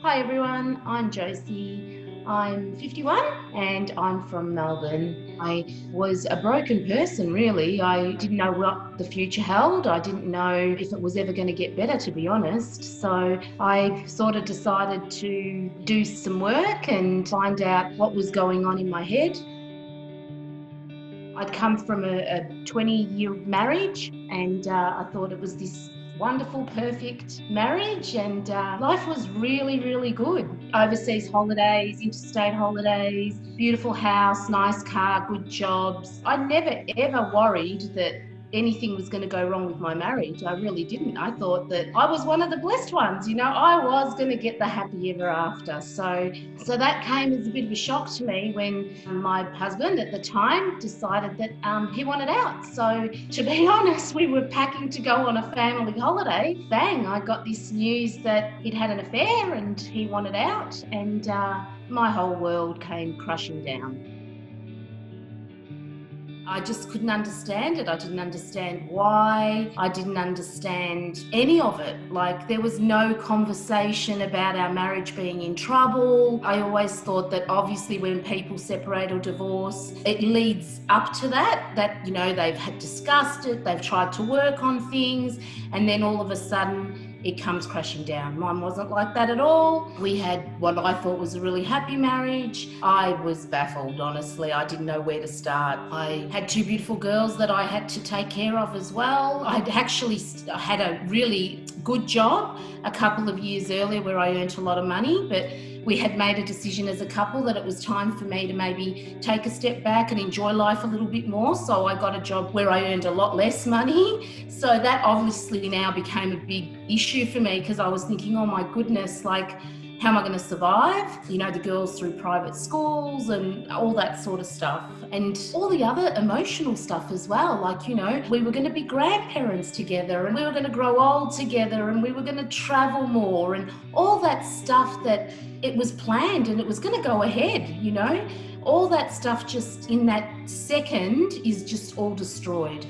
Hi everyone, I'm Josie. I'm 51 and I'm from Melbourne. I was a broken person really. I didn't know what the future held. I didn't know if it was ever going to get better, to be honest. So I sort of decided to do some work and find out what was going on in my head. I'd come from a 20-year marriage and I thought it was this wonderful, perfect marriage, and life was really, really good. Overseas holidays, interstate holidays, beautiful house, nice car, good jobs. I never ever worried that anything was going to go wrong with my marriage. I really didn't. I thought that I was one of the blessed ones, I was going to get the happy ever after. So that came as a bit of a shock to me when my husband at the time decided that he wanted out. So to be honest, we were packing to go on a family holiday. Bang, I got this news that he'd had an affair and he wanted out, and my whole world came crashing down. I just couldn't understand it. I didn't understand why. I didn't understand any of it. Like, there was no conversation about our marriage being in trouble. I always thought that obviously when people separate or divorce, it leads up to that, they've had discussed it, they've tried to work on things, and then all of a sudden it comes crashing down. Mine wasn't like that at all. We had what I thought was a really happy marriage. I was baffled, honestly. I didn't know where to start. I had two beautiful girls that I had to take care of as well. I'd actually had a really good job a couple of years earlier where I earned a lot of money, but we had made a decision as a couple that it was time for me to maybe take a step back and enjoy life a little bit more. So I got a job where I earned a lot less money. So that obviously now became a big issue for me, because I was thinking, oh my goodness, like, how am I going to survive? The girls through private schools and all that sort of stuff. And all the other emotional stuff as well. Like, we were going to be grandparents together, and we were going to grow old together, and we were going to travel more, and all that stuff that it was planned and it was going to go ahead, all that stuff just in that second is just all destroyed.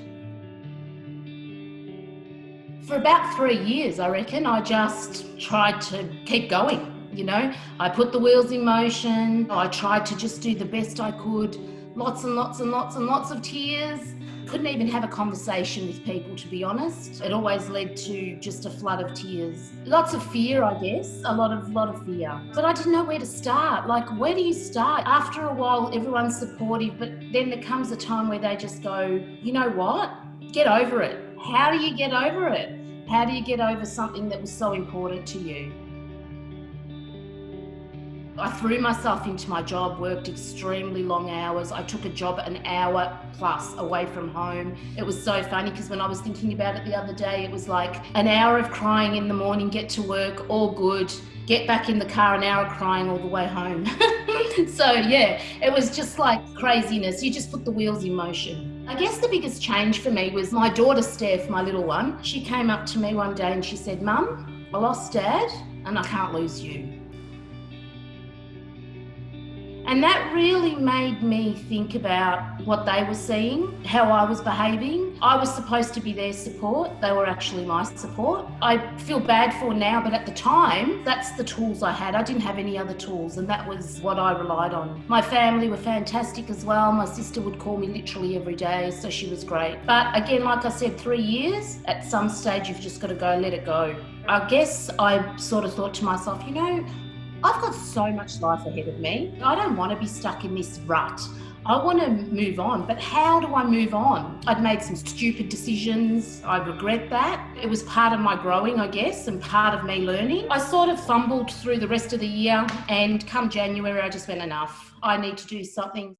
For about 3 years, I reckon, I just tried to keep going. I put the wheels in motion. I tried to just do the best I could. Lots and lots and lots and lots of tears. Couldn't even have a conversation with people, to be honest. It always led to just a flood of tears. Lots of fear, I guess. A lot of fear. But I didn't know where to start. Like, where do you start? After a while, everyone's supportive, but then there comes a time where they just go, you know what? Get over it. How do you get over it? How do you get over something that was so important to you? I threw myself into my job, worked extremely long hours. I took a job an hour plus away from home. It was so funny, because when I was thinking about it the other day, it was like an hour of crying in the morning, get to work, all good, get back in the car, an hour crying all the way home. So yeah, it was just like craziness. You just put the wheels in motion. I guess the biggest change for me was my daughter Steph, my little one. She came up to me one day and she said, "Mum, I lost Dad and I can't lose you." And that really made me think about what they were seeing, how I was behaving. I was supposed to be their support. They were actually my support. I feel bad for now, but at the time, that's the tools I had. I didn't have any other tools, and that was what I relied on. My family were fantastic as well. My sister would call me literally every day, so she was great. But again, like I said, 3 years, at some stage, you've just got to go, let it go. I guess I sort of thought to myself, I've got so much life ahead of me. I don't want to be stuck in this rut. I want to move on, but how do I move on? I'd made some stupid decisions. I regret that. It was part of my growing, I guess, and part of me learning. I sort of fumbled through the rest of the year, and come January, I just went, enough. I need to do something.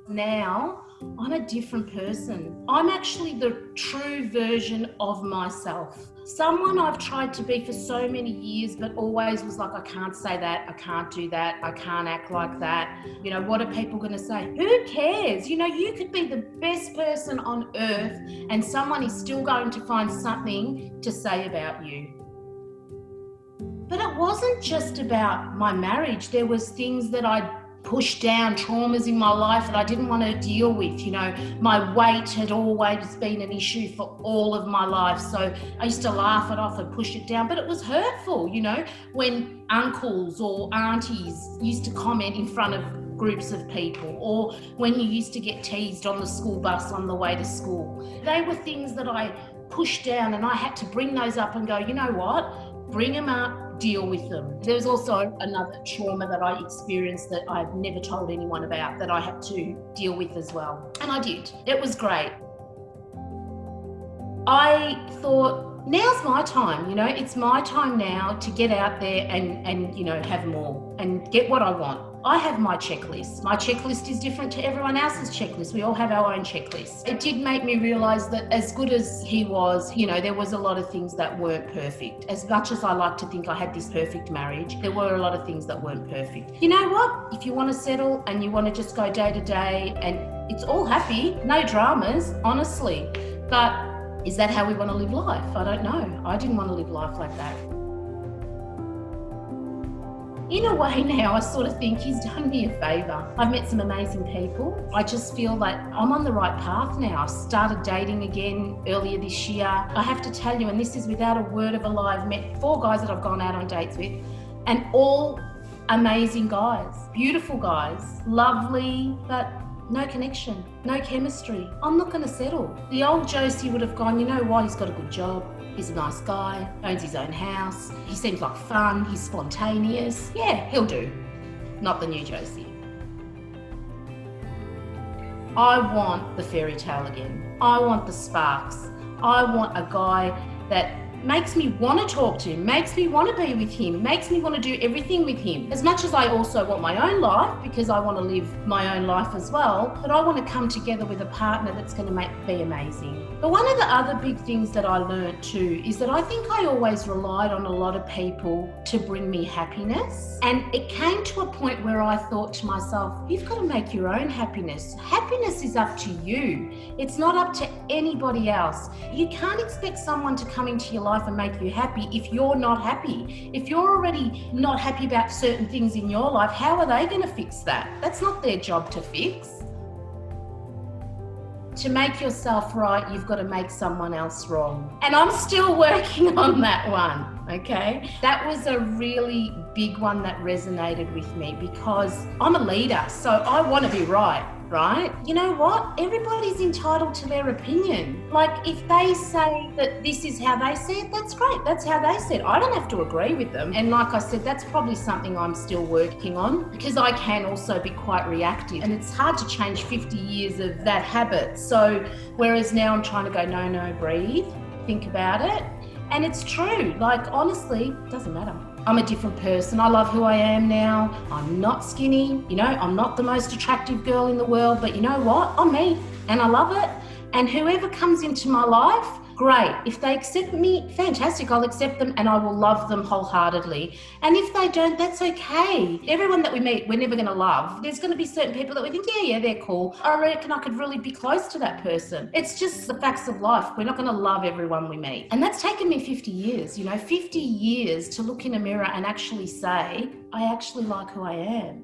Now, I'm a different person. I'm actually the true version of myself. Someone I've tried to be for so many years, but always was like, I can't say that, I can't do that, I can't act like that. What are people going to say? Who cares? You could be the best person on earth and someone is still going to find something to say about you. But it wasn't just about my marriage. There was things that I'd pushed down traumas in my life that I didn't want to deal with. You know, my weight had always been an issue for all of my life. So I used to laugh it off and push it down, but it was hurtful, you know, when uncles or aunties used to comment in front of groups of people, or when you used to get teased on the school bus on the way to school. They were things that I pushed down, and I had to bring those up and go, you know what, bring them up, deal with them. There was also another trauma that I experienced that I've never told anyone about that I had to deal with as well. And I did. It was great. I thought, now's my time, you know, it's my time now to get out there and you know, have more and get what I want. I have my checklist. My checklist is different to everyone else's checklist. We all have our own checklist. It did make me realise that as good as he was, you know, there was a lot of things that weren't perfect. As much as I like to think I had this perfect marriage, there were a lot of things that weren't perfect. You know what? If you want to settle and you want to just go day to day and it's all happy, no dramas, honestly. But is that how we want to live life? I don't know. I didn't want to live life like that. In a way now, I sort of think he's done me a favour. I've met some amazing people. I just feel like I'm on the right path now. I've started dating again earlier this year. I have to tell you, and this is without a word of a lie, I've met 4 guys that I've gone out on dates with, and all amazing guys, beautiful guys, lovely, but no connection, no chemistry. I'm not going to settle. The old Josie would have gone, you know what, he's got a good job. He's a nice guy, owns his own house. He seems like fun, he's spontaneous. Yeah, he'll do. Not the new Josie. I want the fairy tale again. I want the sparks. I want a guy that makes me want to talk to him, makes me want to be with him, makes me want to do everything with him. As much as I also want my own life, because I want to live my own life as well, but I want to come together with a partner that's going to be amazing. But one of the other big things that I learned too is that I think I always relied on a lot of people to bring me happiness. And it came to a point where I thought to myself, you've got to make your own happiness. Happiness is up to you. It's not up to anybody else. You can't expect someone to come into your life and make you happy if you're not happy. If you're already not happy about certain things in your life, how are they going to fix that? That's not their job to fix. To make yourself right, you've got to make someone else wrong. And I'm still working on that one, okay? That was a really big one that resonated with me because I'm a leader, so I want to be right? You know what? Everybody's entitled to their opinion. Like if they say that this is how they see it, that's great. That's how they see it. I don't have to agree with them. And like I said, that's probably something I'm still working on because I can also be quite reactive and it's hard to change 50 years of that habit. So whereas now I'm trying to go, no, breathe, think about it. And it's true. Like honestly, it doesn't matter. I'm a different person. I love who I am now. I'm not skinny, you know, I'm not the most attractive girl in the world, but you know what? I'm me and I love it. And whoever comes into my life, great. If they accept me, fantastic, I'll accept them and I will love them wholeheartedly. And if they don't, that's okay. Everyone that we meet, we're never going to love. There's going to be certain people that we think, yeah, they're cool. I reckon I could really be close to that person. It's just the facts of life. We're not going to love everyone we meet. And that's taken me 50 years, you know, 50 years to look in a mirror and actually say, I actually like who I am.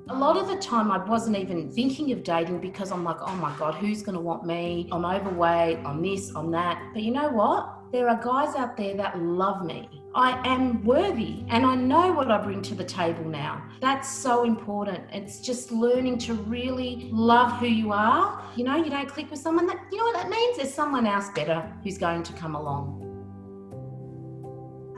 A lot of the time I wasn't even thinking of dating because I'm like, oh my God, who's going to want me? I'm overweight, I'm this, I'm that. But you know what? There are guys out there that love me. I am worthy and I know what I bring to the table now. That's so important. It's just learning to really love who you are. You know, you don't click with someone that, you know what that means? There's someone else better who's going to come along.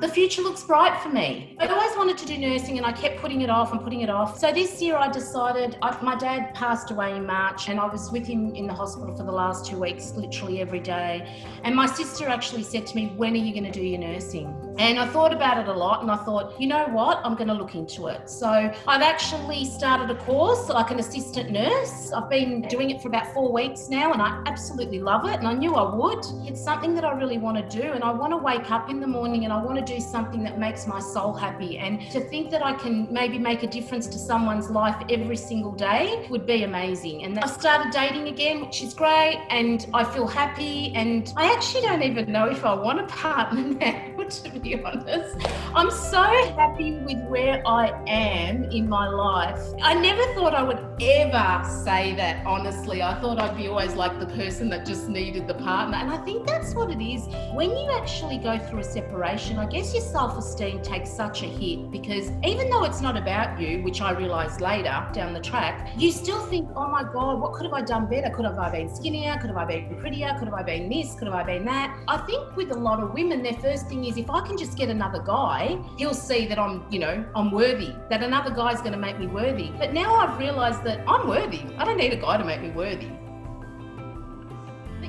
The future looks bright for me. I always wanted to do nursing and I kept putting it off. So this year I decided, my dad passed away in March and I was with him in the hospital for the last 2 weeks, literally every day. And my sister actually said to me, when are you going to do your nursing? And I thought about it a lot and I thought, you know what, I'm going to look into it. So I've actually started a course like an assistant nurse. I've been doing it for about 4 weeks now and I absolutely love it and I knew I would. It's something that I really want to do and I want to wake up in the morning and I want to do do something that makes my soul happy. And to think that I can maybe make a difference to someone's life every single day would be amazing. And I started dating again, which is great, and I feel happy. And I actually don't even know if I want a partner now, to be honest. I'm so happy with where I am in my life. I never thought I would ever say that, honestly. I thought I'd be always like the person that just needed the partner. And I think that's what it is. When you actually go through a separation, I guess your self-esteem takes such a hit, because even though it's not about you, which I realised later down the track, you still think, oh my God, what could have I done better? Could have I been skinnier? Could have I been prettier? Could have I been this? Could have I been that? I think with a lot of women, their first thing is, if I can just get another guy, he'll see that I'm worthy, that another guy's going to make me worthy. But now I've realised that I'm worthy. I don't need a guy to make me worthy.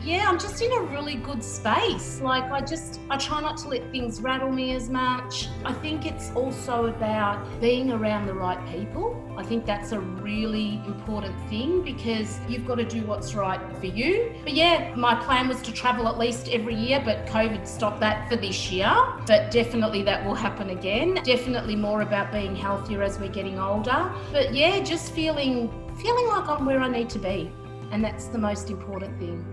Yeah, I'm just in a really good space. Like, I try not to let things rattle me as much. I think it's also about being around the right people. I think that's a really important thing, because you've got to do what's right for you. But yeah, my plan was to travel at least every year, but COVID stopped that for this year. But definitely that will happen again. Definitely more about being healthier as we're getting older. But yeah, just feeling like I'm where I need to be. And that's the most important thing.